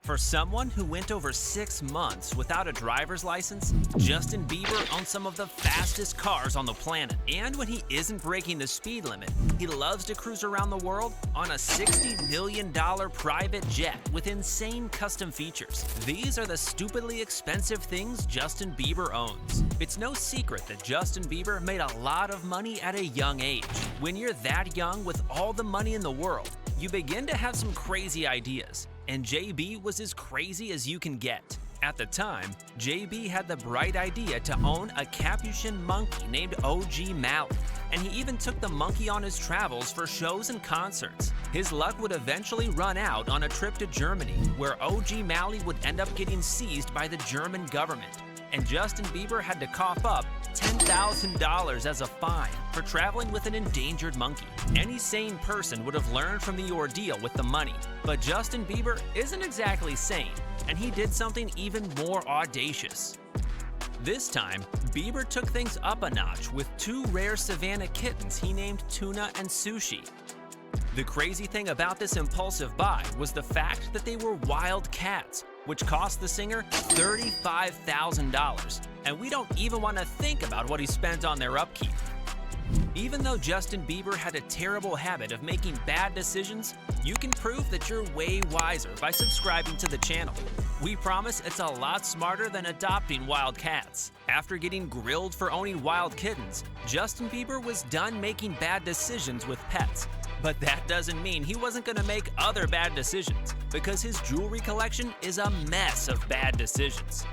For someone who went over 6 months without a driver's license, Justin Bieber owns some of the fastest cars on the planet. And when he isn't breaking the speed limit, he loves to cruise around the world on a $60 million private jet with insane custom features. These are the stupidly expensive things Justin Bieber owns. It's no secret that Justin Bieber made a lot of money at a young age. When you're that young with all the money in the world, you begin to have some crazy ideas. And JB was as crazy as you can get. At the time, JB had the bright idea to own a Capuchin monkey named OG Mally, and he even took the monkey on his travels for shows and concerts. His luck would eventually run out on a trip to Germany, where OG Mally would end up getting seized by the German government, and Justin Bieber had to cough up $10,000 as a fine for traveling with an endangered monkey. Any sane person would have learned from the ordeal with the money, but Justin Bieber isn't exactly sane, and he did something even more audacious. This time, Bieber took things up a notch with 2 rare savannah kittens he named Tuna and Sushi. The crazy thing about this impulsive buy was the fact that they were wild cats, which cost the singer $35,000, and we don't even want to think about what he spent on their upkeep. Even though Justin Bieber had a terrible habit of making bad decisions, you can prove that you're way wiser by subscribing to the channel. We promise it's a lot smarter than adopting wild cats. After getting grilled for owning wild kittens, Justin Bieber was done making bad decisions with pets. But that doesn't mean he wasn't going to make other bad decisions, because his jewelry collection is a mess of bad decisions.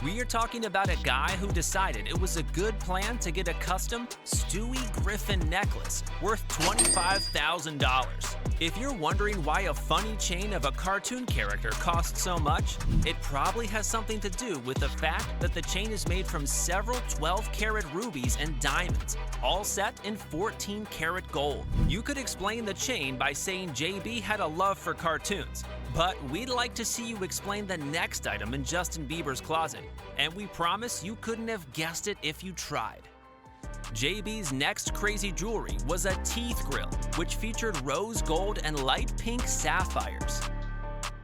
We are talking about a guy who decided it was a good plan to get a custom Stewie Griffin necklace worth $25,000. If you're wondering why a funny chain of a cartoon character costs so much, it probably has something to do with the fact that the chain is made from several 12-karat rubies and diamonds, all set in 14-karat gold. You could explain the chain by saying JB had a love for cartoons, but we'd like to see you explain the next item in Justin Bieber's closet, and we promise you couldn't have guessed it if you tried. JB's next crazy jewelry was a teeth grill, which featured rose gold and light pink sapphires.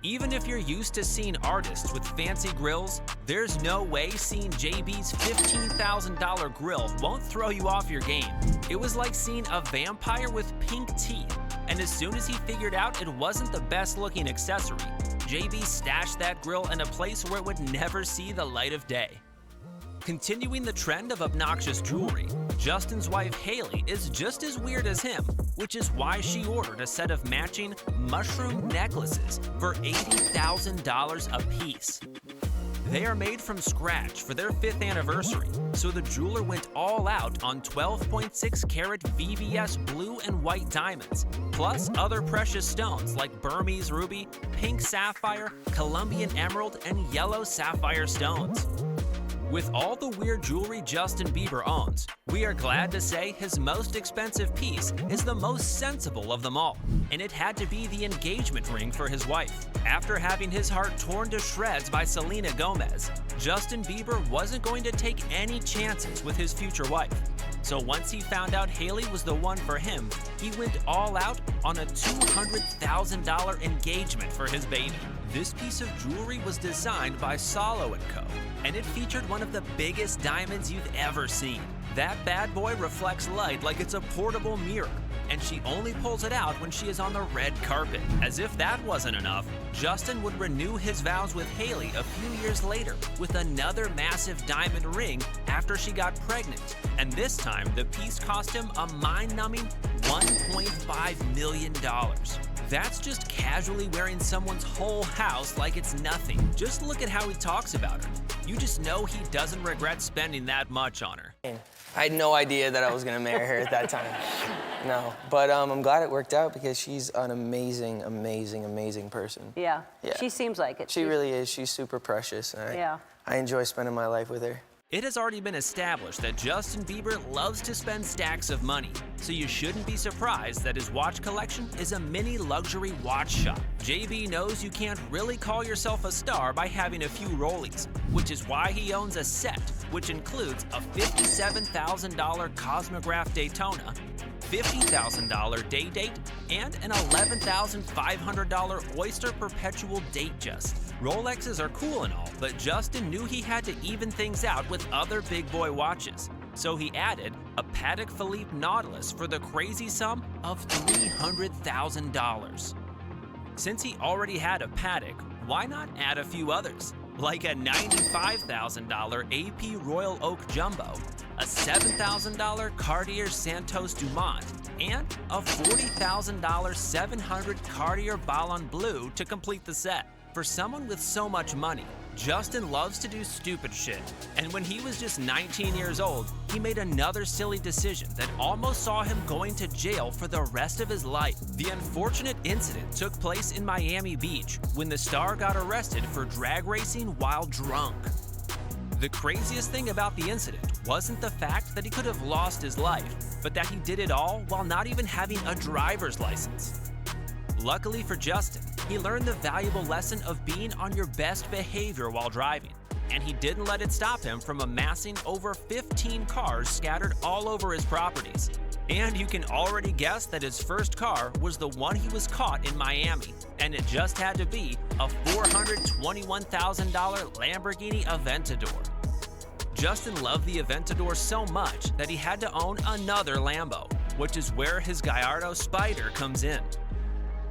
Even if you're used to seeing artists with fancy grills, there's no way seeing JB's $15,000 grill won't throw you off your game. It was like seeing a vampire with pink teeth, and as soon as he figured out it wasn't the best looking accessory, JB stashed that grill in a place where it would never see the light of day. Continuing the trend of obnoxious jewelry, Justin's wife Hailey is just as weird as him, which is why she ordered a set of matching mushroom necklaces for $80,000 a piece. They are made from scratch for their 5th anniversary, so the jeweler went all out on 12.6-karat VVS blue and white diamonds, plus other precious stones like Burmese ruby, pink sapphire, Colombian emerald, and yellow sapphire stones. With all the weird jewelry Justin Bieber owns, we are glad to say his most expensive piece is the most sensible of them all, and it had to be the engagement ring for his wife. After having his heart torn to shreds by Selena Gomez, Justin Bieber wasn't going to take any chances with his future wife. So once he found out Hailey was the one for him, he went all out on a $200,000 engagement for his baby. This piece of jewelry was designed by Solo & Co., and it featured one of the biggest diamonds you've ever seen. That bad boy reflects light like it's a portable mirror, and she only pulls it out when she is on the red carpet. As if that wasn't enough, Justin would renew his vows with Hailey a few years later with another massive diamond ring after she got pregnant, and this time the piece cost him a mind-numbing $1.5 million. That's just casually wearing someone's whole house like it's nothing. Just look at how he talks about her. You just know he doesn't regret spending that much on her. I had no idea that I was gonna marry her at that time. No, but I'm glad it worked out because she's an amazing, amazing, amazing person. Yeah, Yeah. she seems like it. She really is. She's super precious. And I enjoy spending my life with her. It has already been established that Justin Bieber loves to spend stacks of money, so you shouldn't be surprised that his watch collection is a mini luxury watch shop. JB knows you can't really call yourself a star by having a few rollies, which is why he owns a set, which includes a $57,000 Cosmograph Daytona, $50,000 day date, and an $11,500 Oyster Perpetual date just. Rolexes are cool and all, but Justin knew he had to even things out with other big boy watches. So he added a Patek Philippe Nautilus for the crazy sum of $300,000. Since he already had a Patek, why not add a few others? Like a $95,000 AP Royal Oak Jumbo, a $7,000 Cartier Santos Dumont, and a $40,000 700 Cartier Ballon Bleu to complete the set. For someone with so much money, Justin loves to do stupid shit. And when he was just 19 years old, he made another silly decision that almost saw him going to jail for the rest of his life. The unfortunate incident took place in Miami Beach when the star got arrested for drag racing while drunk. The craziest thing about the incident wasn't the fact that he could have lost his life, but that he did it all while not even having a driver's license. Luckily for Justin, he learned the valuable lesson of being on your best behavior while driving, and he didn't let it stop him from amassing over 15 cars scattered all over his properties. And you can already guess that his first car was the one he was caught in Miami, and it just had to be a $421,000 Lamborghini Aventador. Justin loved the Aventador so much that he had to own another Lambo, which is where his Gallardo Spider comes in.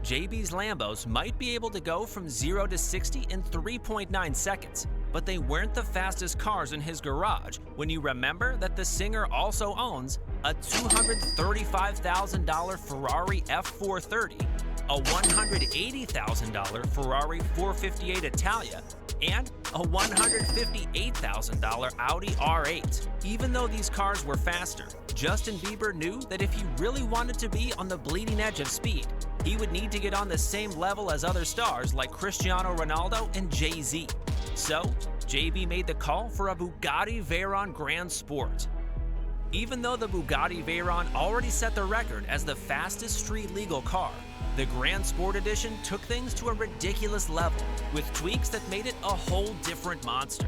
JB's Lambos might be able to go from 0 to 60 in 3.9 seconds, but they weren't the fastest cars in his garage when you remember that the singer also owns a $235,000 Ferrari F430, a $180,000 Ferrari 458 Italia, and a $158,000 Audi R8. Even though these cars were faster, Justin Bieber knew that if he really wanted to be on the bleeding edge of speed, he would need to get on the same level as other stars like Cristiano Ronaldo and Jay-Z. So, JB made the call for a Bugatti Veyron Grand Sport. Even though the Bugatti Veyron already set the record as the fastest street-legal car, the Grand Sport Edition took things to a ridiculous level, with tweaks that made it a whole different monster.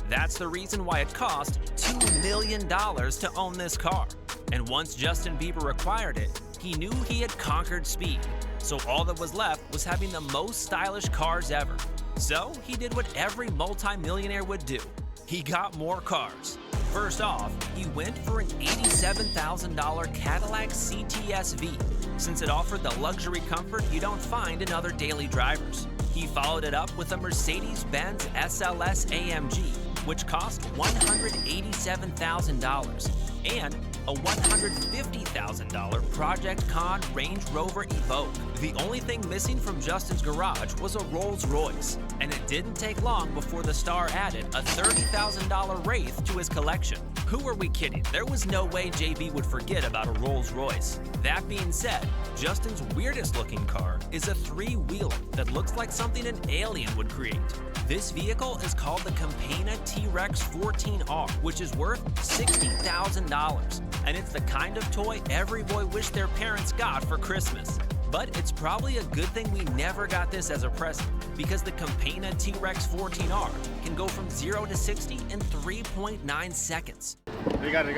That's the reason why it cost $2 million to own this car. And once Justin Bieber acquired it, he knew he had conquered speed, so all that was left was having the most stylish cars ever. So he did what every multi-millionaire would do. He got more cars. First off, he went for an $87,000 Cadillac CTS-V, since it offered the luxury comfort you don't find in other daily drivers. He followed it up with a Mercedes-Benz SLS AMG, which cost $187,000, and a $150,000 Project Con Range Rover Evoque. The only thing missing from Justin's garage was a Rolls Royce, and it didn't take long before the star added a $30,000 Wraith to his collection. Who are we kidding? There was no way JB would forget about a Rolls Royce. That being said, Justin's weirdest looking car is a three-wheeler that looks like something an alien would create. This vehicle is called the Campana T-Rex 14R, which is worth $60,000. And it's the kind of toy every boy wished their parents got for Christmas. But it's probably a good thing we never got this as a present, because the Campana T-Rex 14R can go from 0 to 60 in 3.9 seconds. They got it.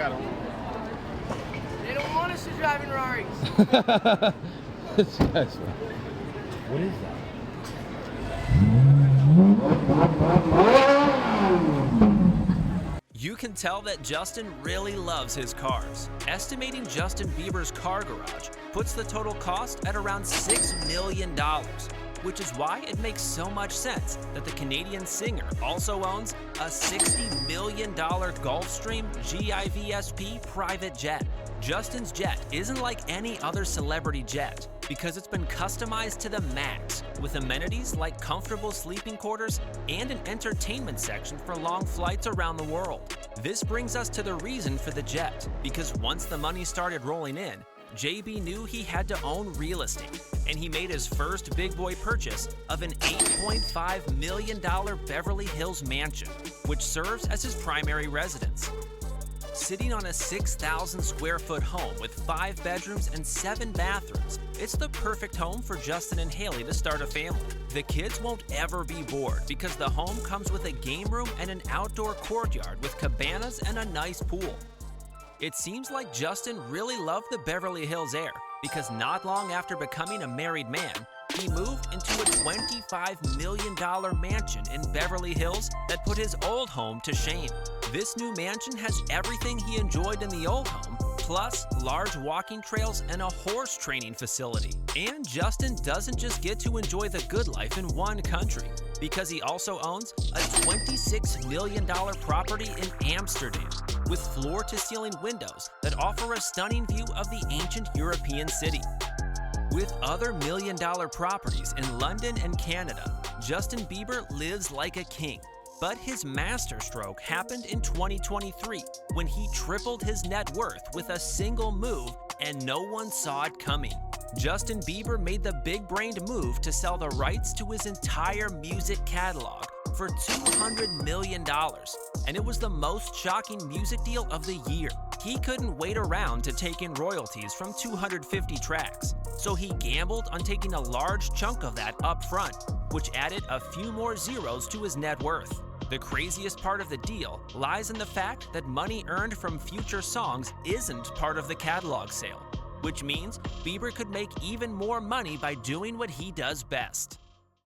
They don't want us to drive in Raris. What is that? You can tell that Justin really loves his cars. Estimating Justin Bieber's car garage puts the total cost at around $6 million, which is why it makes so much sense that the Canadian singer also owns a $60 million Gulfstream GIVSP private jet. Justin's jet isn't like any other celebrity jet because it's been customized to the max, with amenities like comfortable sleeping quarters and an entertainment section for long flights around the world. This brings us to the reason for the jet, because once the money started rolling in, JB knew he had to own real estate, and he made his first big boy purchase of an $8.5 million Beverly Hills mansion, which serves as his primary residence. Sitting on a 6,000 square foot home with 5 bedrooms and 7 bathrooms, it's the perfect home for Justin and Haley to start a family. The kids won't ever be bored because the home comes with a game room and an outdoor courtyard with cabanas and a nice pool. It seems like Justin really loved the Beverly Hills air because not long after becoming a married man, he moved into a $25 million mansion in Beverly Hills that put his old home to shame. This new mansion has everything he enjoyed in the old home, plus large walking trails and a horse training facility. And Justin doesn't just get to enjoy the good life in one country, because he also owns a $26 million property in Amsterdam with floor-to-ceiling windows that offer a stunning view of the ancient European city. With other million-dollar properties in London and Canada, Justin Bieber lives like a king. But his masterstroke happened in 2023 when he tripled his net worth with a single move and no one saw it coming. Justin Bieber made the big-brained move to sell the rights to his entire music catalog for $200 million, and it was the most shocking music deal of the year. He couldn't wait around to take in royalties from 250 tracks, so he gambled on taking a large chunk of that up front, which added a few more zeros to his net worth. The craziest part of the deal lies in the fact that money earned from future songs isn't part of the catalog sale, which means Bieber could make even more money by doing what he does best.